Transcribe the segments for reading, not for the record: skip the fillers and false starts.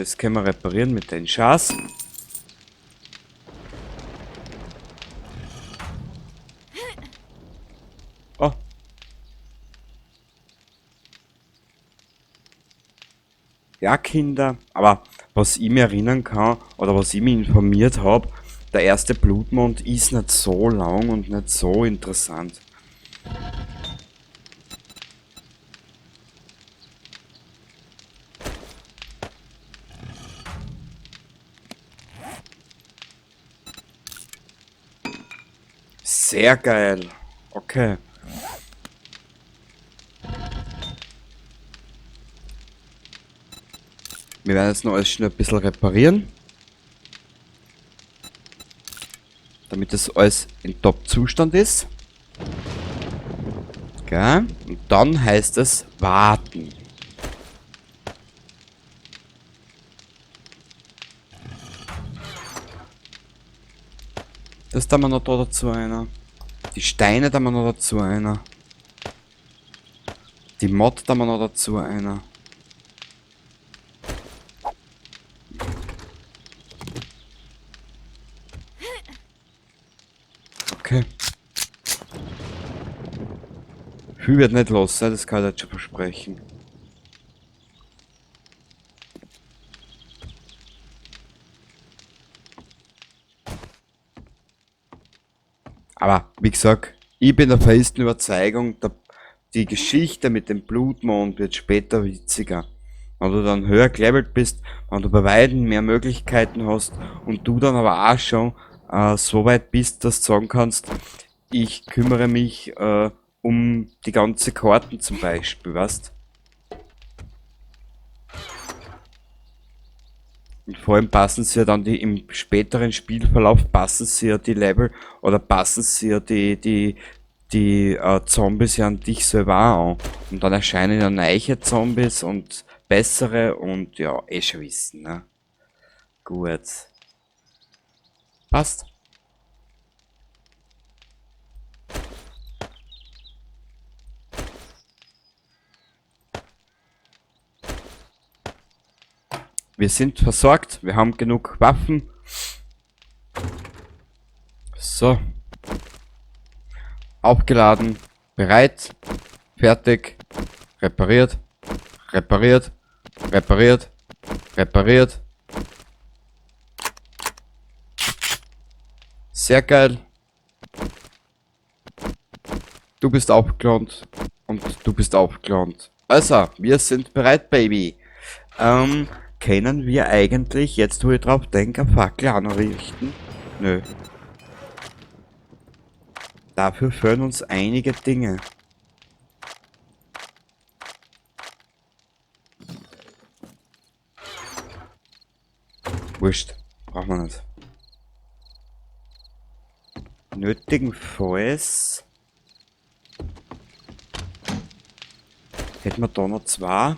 Das können wir reparieren mit den Schas. Oh. Ja, Kinder, aber was ich mir erinnern kann, oder was ich mich informiert habe, der erste Blutmond ist nicht so lang und nicht so interessant. Sehr geil. Okay. Wir werden jetzt noch alles schnell ein bisschen reparieren. Damit das alles in Top-Zustand ist. Okay. Und dann heißt es warten. Das da wir noch da dazu einer. Die Steine da wir noch dazu einer. Die Mod da wir noch dazu einer. Okay. Viel wird nicht los, das kann ich jetzt schon versprechen. Aber, wie gesagt, ich bin der festen Überzeugung, die Geschichte mit dem Blutmond wird später witziger. Wenn du dann höher gelevelt bist, wenn du bei Weitem mehr Möglichkeiten hast und du dann aber auch schon so weit bist, dass du sagen kannst, ich kümmere mich um die ganze Karten zum Beispiel, weißt? Und vor allem passen sie ja dann im späteren Spielverlauf passen sie ja die Level oder passen sie ja die Zombies ja an dich selber auch an. Und dann erscheinen ja neue Zombies und bessere und ja, eh schon wissen, ne? Gut. Passt. Wir sind versorgt, wir haben genug Waffen. So. Aufgeladen, bereit, fertig, repariert, repariert, repariert, repariert. Sehr geil. Du bist aufgelohnt und du bist aufgelohnt. Also, wir sind bereit, Baby. Können wir eigentlich, jetzt wo ich drauf denke, eine Fackel anrichten? Nö. Dafür fehlen uns einige Dinge. Wurscht. Brauchen wir nicht. Nötigenfalls hätten wir da noch zwei.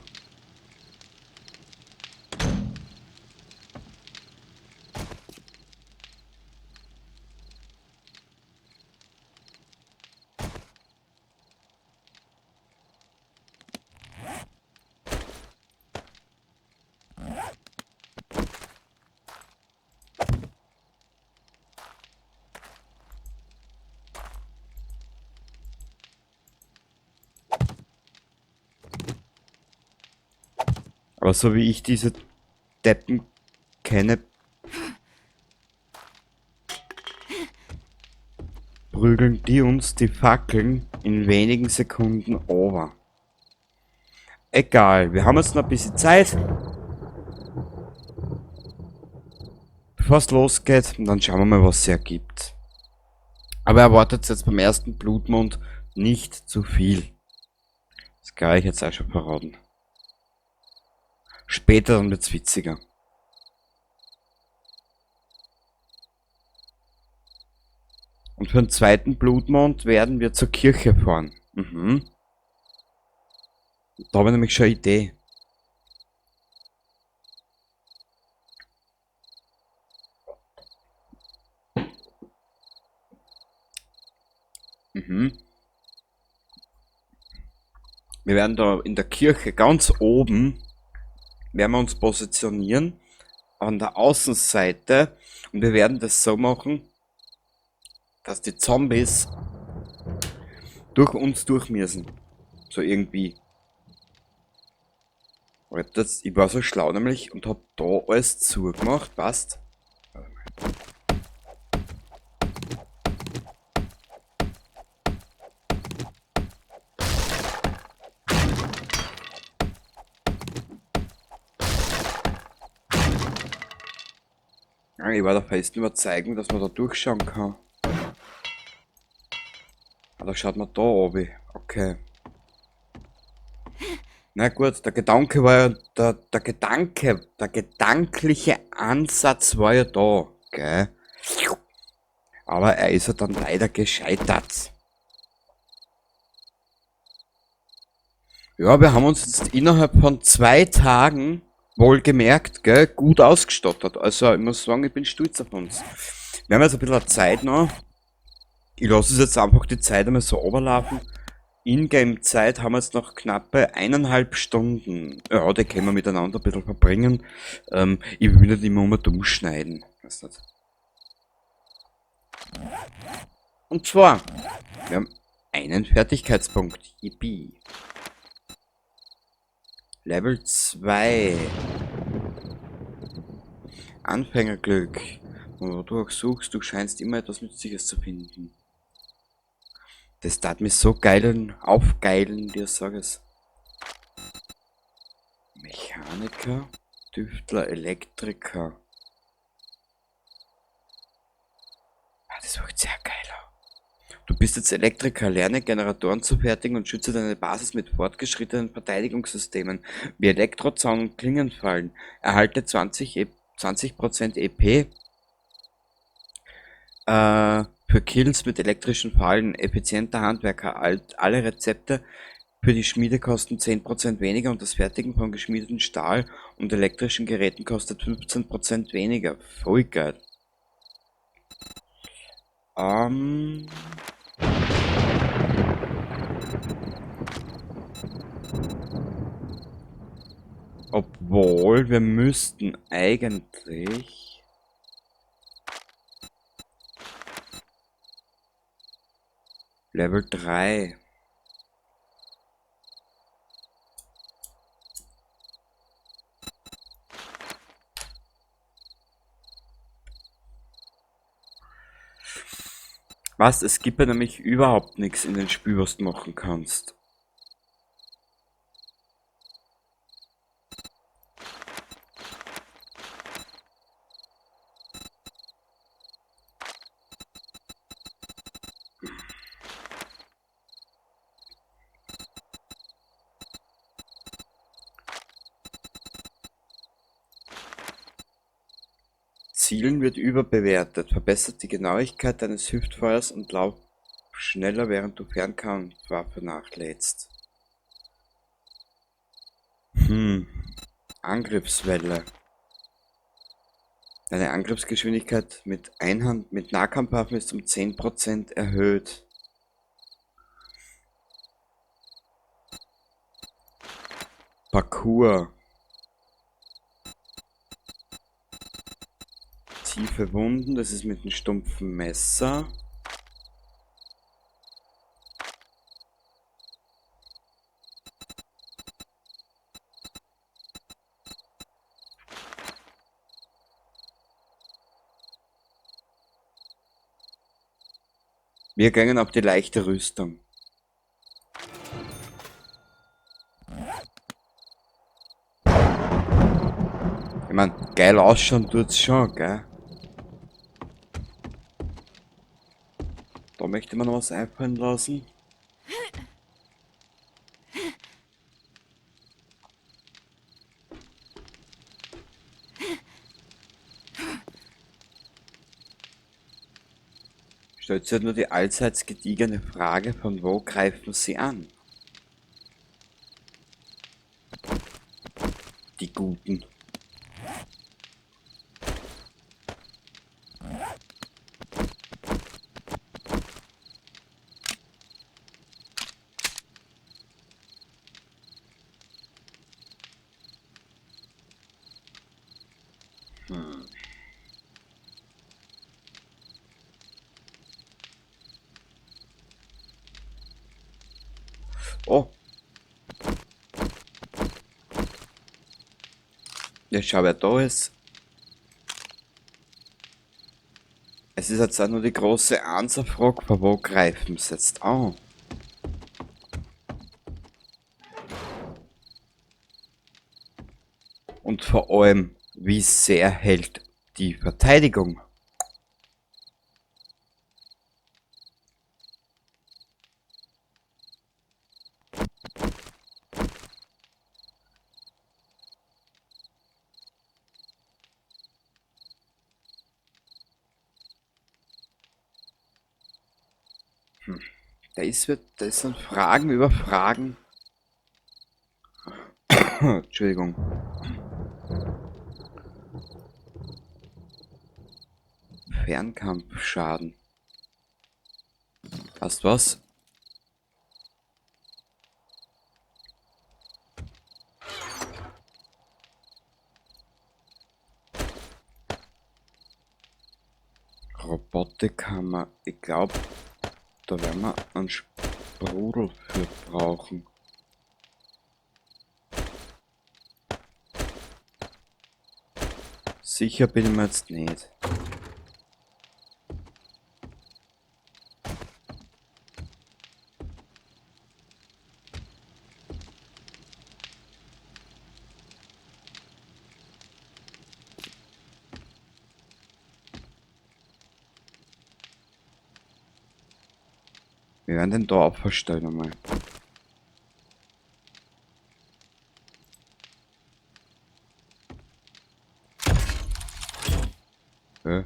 Aber so wie ich diese Deppen kenne, prügeln die uns die Fackeln in wenigen Sekunden over. Egal, wir haben jetzt noch ein bisschen Zeit, bevor es losgeht, und dann schauen wir mal, was es ergibt. Aber erwartet jetzt beim ersten Blutmond nicht zu viel. Das kann ich jetzt auch schon verraten. Später dann wird's witziger. Und für den zweiten Blutmond werden wir zur Kirche fahren. Mhm. Da habe ich nämlich schon eine Idee. Mhm. Wir werden da in der Kirche ganz oben werden wir uns positionieren an der Außenseite und wir werden das so machen, dass die Zombies durch uns durch müssen. So irgendwie. Ich war so schlau nämlich und hab da alles zugemacht, passt. Ja, ich war der festen Überzeugung, dass man da durchschauen kann. Ah, da schaut man da oben. Okay. Na gut, der Gedanke war ja, der gedankliche Ansatz war ja da, gell? Aber er ist ja dann leider gescheitert. Ja, wir haben uns jetzt innerhalb von 2 Tagen wohlgemerkt, gell, gut ausgestattet. Also ich muss sagen, ich bin stolz auf uns. Wir haben jetzt ein bisschen Zeit noch. Ich lasse es jetzt einfach die Zeit einmal so runterlaufen. Ingame-Zeit haben wir jetzt noch knappe 1,5 Stunden. Ja, die können wir miteinander ein bisschen verbringen. Ich will nicht immer umschneiden. Weiß nicht. Und zwar, wir haben einen Fertigkeitspunkt. Yippie. Level 2. Anfängerglück. Wo du auch suchst, du scheinst immer etwas Nützliches zu finden. Das tat mich so geilen, aufgeilen, dir sag es. Mechaniker, Tüftler, Elektriker. Ah, das wird sehr geil. Du bist jetzt Elektriker, lerne Generatoren zu fertigen und schütze deine Basis mit fortgeschrittenen Verteidigungssystemen wie Elektrozaun und Klingenfallen. Erhalte 20% EP für Kills mit elektrischen Fallen. Effizienter Handwerker. Alle Rezepte für die Schmiede kosten 10% weniger und das Fertigen von geschmiedeten Stahl und elektrischen Geräten kostet 15% weniger. Voll geil. Obwohl, wir müssten eigentlich... Level 3. Was? Es gibt ja nämlich überhaupt nichts in den Spiel, was du machen kannst. Zielen wird überbewertet. Verbessert die Genauigkeit deines Hüftfeuers und lauf schneller, während du Fernkampfwaffe nachlädst. Angriffswelle. Deine Angriffsgeschwindigkeit mit Nahkampfwaffen ist um 10% erhöht. Parkour. Tiefe Wunden, das ist mit einem stumpfen Messer. Wir gehen auf die leichte Rüstung. Ich mein, geil ausschauen tut's schon, gell? Da möchte man noch was einfallen lassen. Stellt sich halt nur die allseits gediegene Frage, von wo greifen sie an? Die Guten. Oh. Ja, schau, wer da ist. Es ist jetzt auch nur die große Answerfrage, von wo greifen sie jetzt an? Und vor allem, wie sehr hält die Verteidigung? Das sind Fragen über Fragen. Entschuldigung. Fernkampfschaden. Weißt was? Robotikhammer. Ich glaube, da werden wir einen Sprudel für brauchen. Sicher bin ich mir jetzt nicht. Wir werden den da abverstellen einmal. Ja.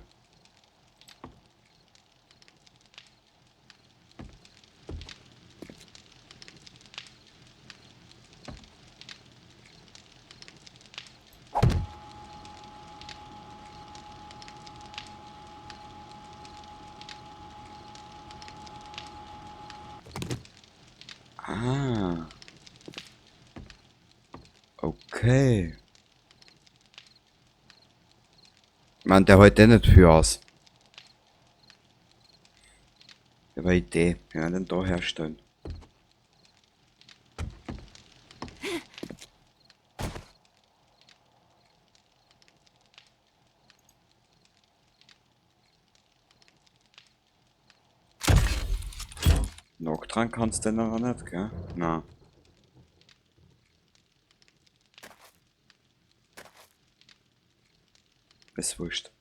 Ah. Okay. Man, der hält eh nicht viel aus. Aber Idee. Wir werden den da herstellen. Noch dran kannst du den aber nicht, gell? Nein. Ist wurscht.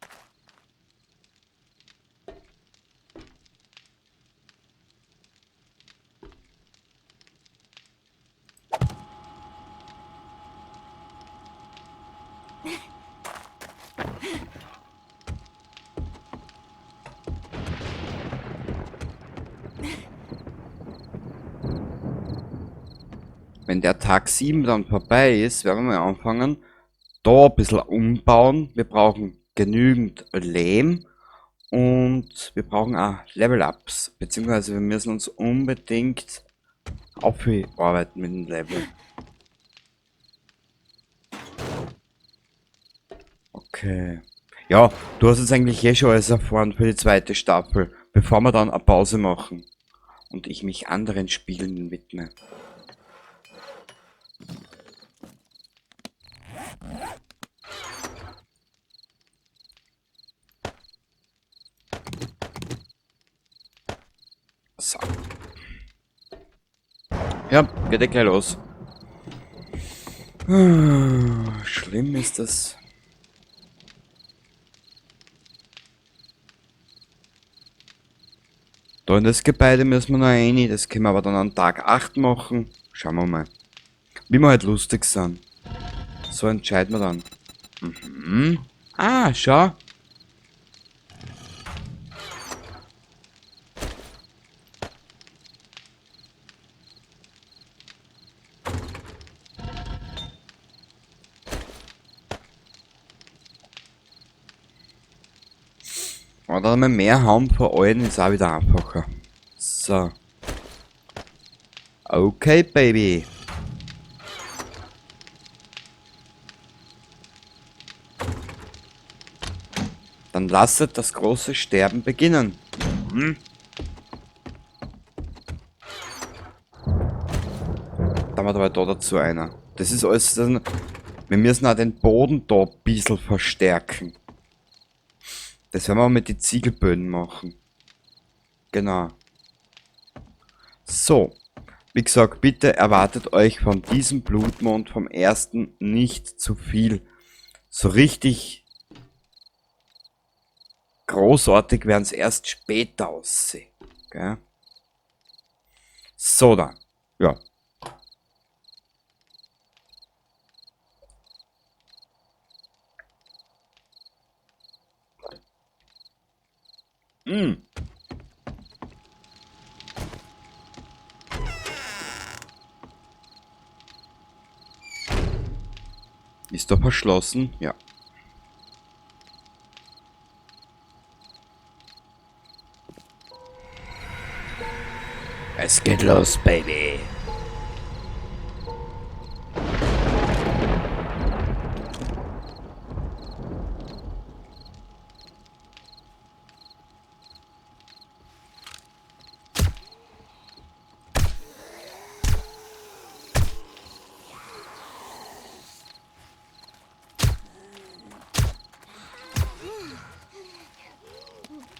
Wenn der Tag 7 dann vorbei ist, werden wir anfangen, da ein bisschen umbauen. Wir brauchen genügend Lehm und wir brauchen auch Level-Ups. Beziehungsweise wir müssen uns unbedingt aufarbeiten mit dem Level. Okay. Ja, du hast jetzt eigentlich eh schon alles erfahren für die zweite Staffel, bevor wir dann eine Pause machen und ich mich anderen Spielen widme. So. Ja, geht ja gleich los. Schlimm ist das. Da in das Gebäude müssen wir noch rein, das können wir aber dann an Tag 8 machen. Schauen wir mal. Wie wir halt lustig sind. So entscheiden wir dann. Mhm. Ah, schau. Oder einmal mehr haben von allen ist auch wieder einfacher. So. Okay, Baby. Dann lasset das große Sterben beginnen. Mhm. Da haben wir dabei da dazu einer. Das ist alles. Wir müssen auch den Boden da ein bisschen verstärken. Das werden wir mit den Ziegelböden machen. Genau. So. Wie gesagt, bitte erwartet euch von diesem Blutmond vom ersten nicht zu viel. So richtig großartig werden es erst später aussehen. Gell? So dann. Ja. Mm. Ist doch verschlossen? Ja. Es geht los, Baby.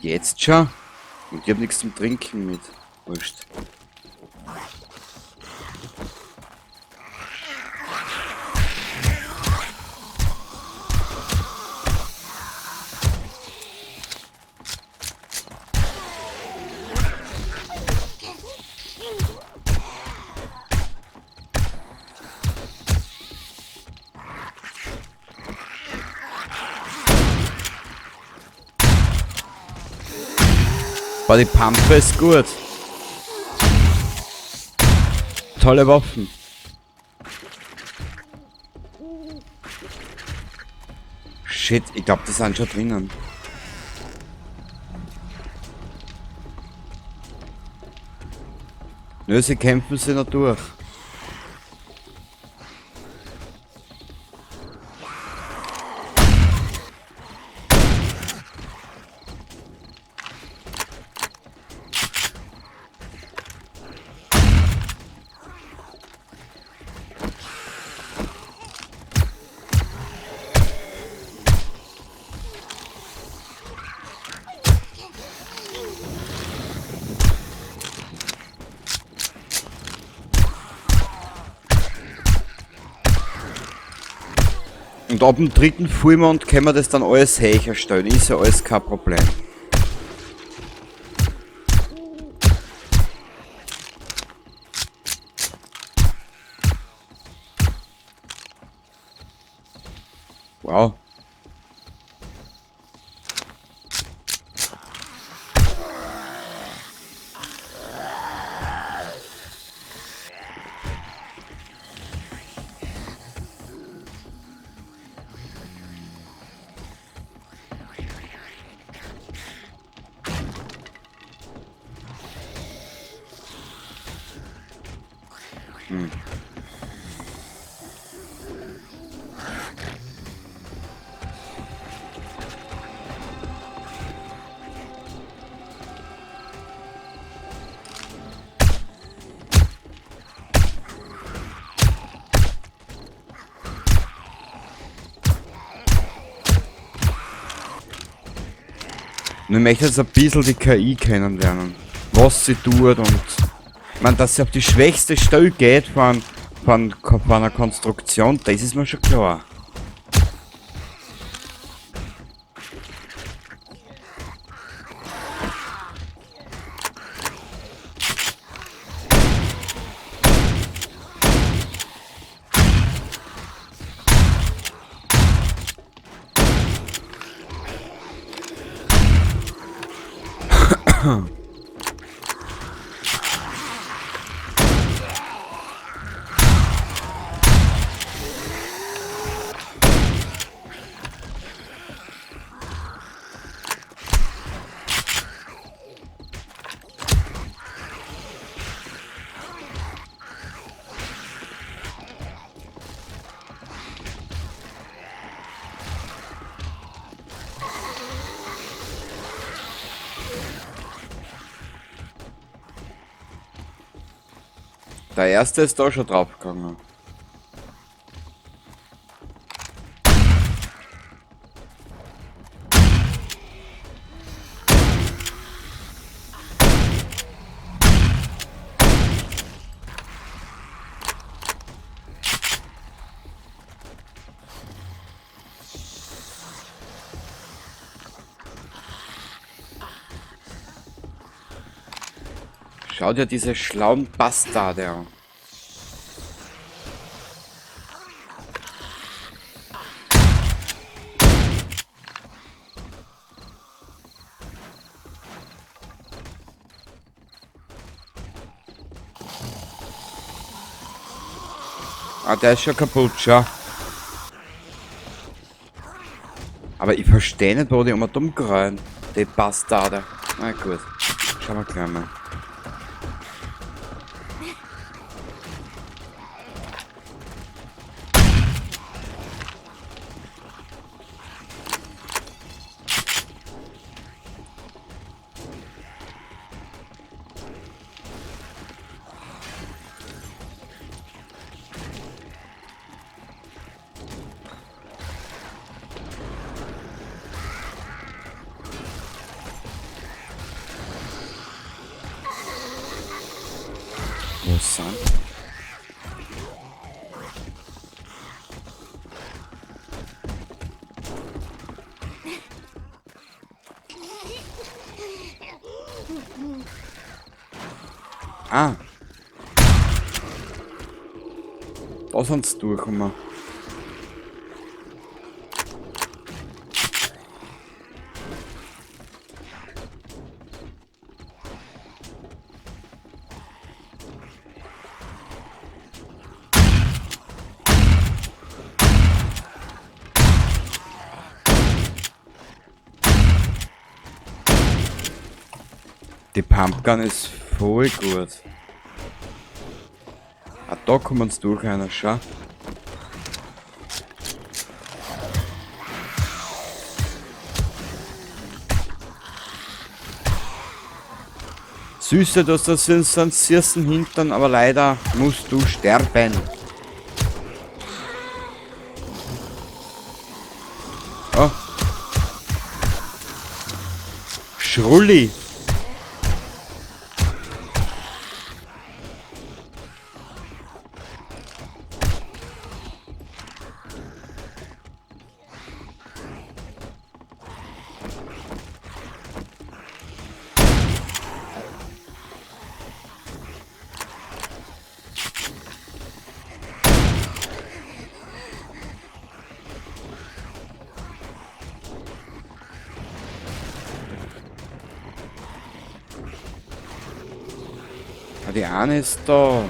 Jetzt schon? Und ich hab nichts zum Trinken mit. Wurscht. Aber die Pampe ist gut. Tolle Waffen. Shit, ich glaube, die sind schon drinnen. Nö, sie kämpfen sich noch durch. Und ab dem dritten Vollmond können wir das dann alles herstellen. Ist ja alles kein Problem. Wow. Und ich möchte jetzt ein bisschen die KI kennenlernen. Was sie tut und... Ich meine, dass sie auf die schwächste Stelle geht von einer Konstruktion, das ist mir schon klar. Der erste ist da schon draufgegangen. Schau dir diese schlauen Bastarde an. Ah, der ist schon kaputt, schau. Aber ich verstehe nicht, wo die immer dumm kreuen. Die Bastarde. Na gut. Schauen wir gleich mal. Wo sind? Ah. Da sind sie durchgekommen. Die Pumpgun ist voll gut. Ah, da kommen sie durch einer, schau. Süße, dass das in so einen süßen Hintern, aber leider musst du sterben. Oh. Schrulli. Ah, die eine ist da.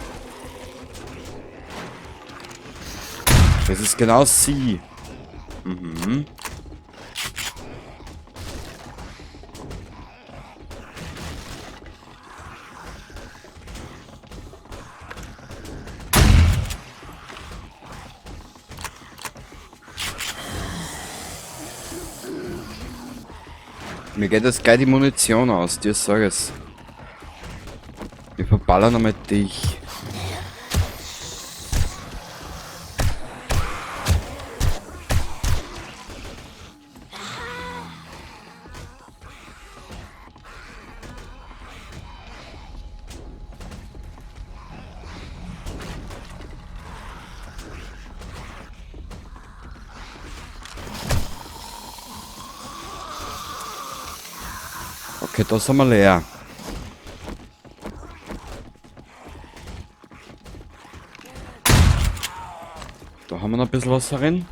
Das ist genau sie. Mhm. Mir geht jetzt gleich die Munition aus, dir sag es. Wir verballern einmal dich. Okay, da sind wir leer. Da haben wir noch ein bisschen was drin.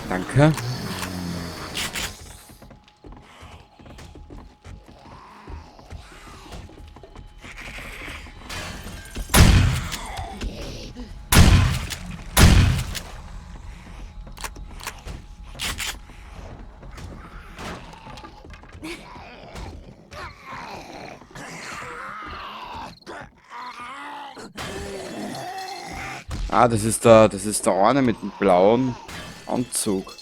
Danke. Ah, das ist der eine mit dem blauen Anzug.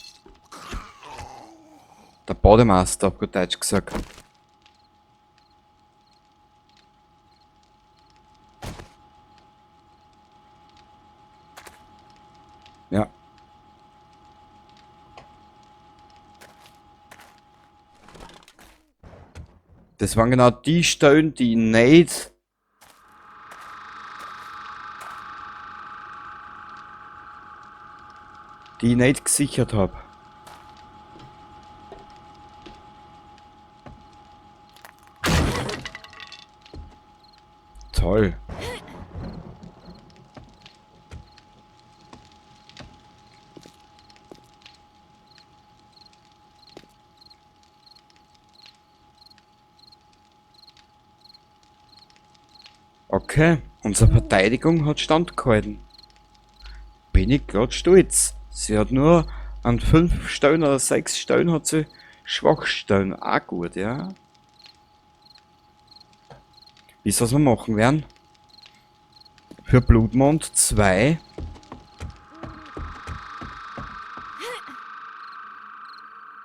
Der Bademeister, auf gut Deutsch gesagt. Ja. Das waren genau die Stellen, die ich nicht gesichert habe. Toll. Okay, unsere Verteidigung hat standgehalten. Bin ich grad stolz. Sie hat nur an 5 Stellen oder 6 Stellen hat sie Schwachstellen. Auch gut, ja. Wisst ihr, was wir machen werden? Für Blutmond 2.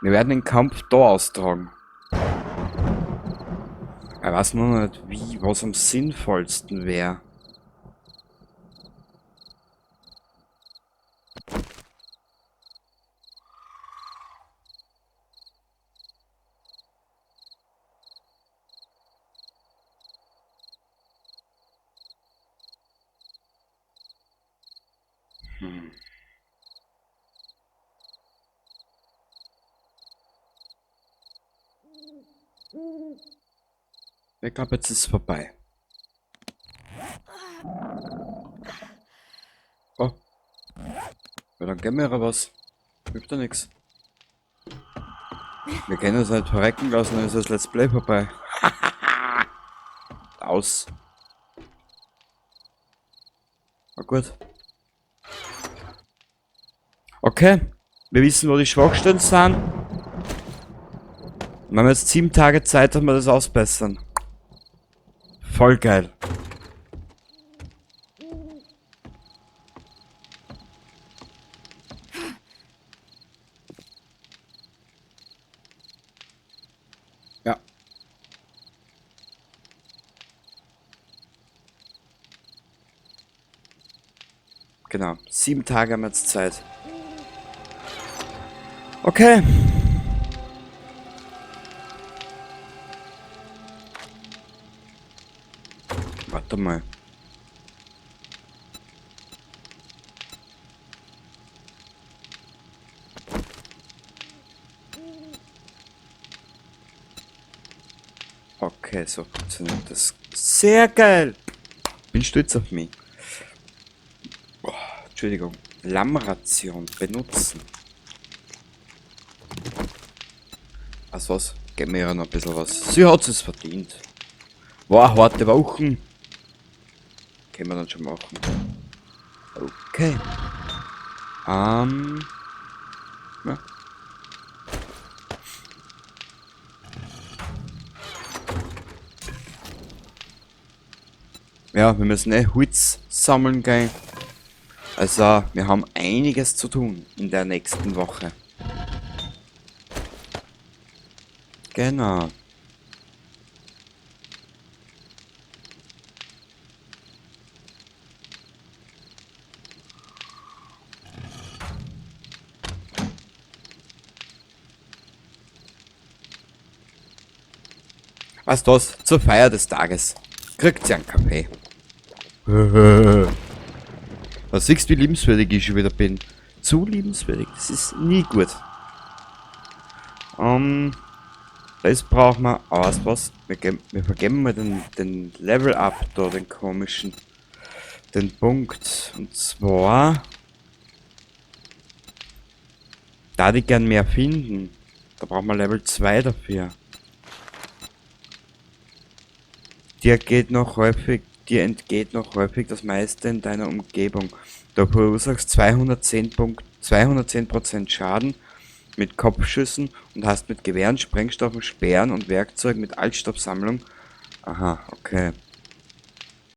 Wir werden den Kampf da austragen. Ich weiß nur nicht, was am sinnvollsten wäre. Ich glaube, jetzt ist es vorbei. Oh. Ja, dann geben wir was. Hilft ja nichts. Wir können uns nicht verrecken lassen, dann ist das Let's Play vorbei. Aus. Na gut. Okay. Wir wissen, wo die Schwachstellen sind. Wir haben jetzt 7 Tage Zeit, dass wir das ausbessern. Voll geil. Ja. Genau. 7 Tage haben wir jetzt Zeit. Okay. Warte mal. Okay, so funktioniert das. Sehr geil. Bin stolz auf mich. Oh, Entschuldigung. Lammration benutzen. Also was? Geben wir ja noch ein bisschen was. Sie hat es verdient. War harte Wochen. Können wir dann schon machen. Okay. Ja. Ja, wir müssen Holz sammeln gehen. Also, wir haben einiges zu tun in der nächsten Woche. Genau. Weißt du was? Zur Feier des Tages kriegt ihr einen Kaffee. Was siehst du, wie liebenswürdig ich schon wieder bin? Zu liebenswürdig, das ist nie gut. Das brauchen wir. Aber weißt du was? Wir vergeben mal den Level Up da, den komischen. Den Punkt. Und zwar. Da die gern mehr finden. Da brauchen wir Level 2 dafür. Dir entgeht noch häufig das meiste in deiner Umgebung. Du verursachst 210% Schaden mit Kopfschüssen und hast mit Gewehren, Sprengstoffen, Speeren und Werkzeugen mit Altstoffsammlung. Aha, okay.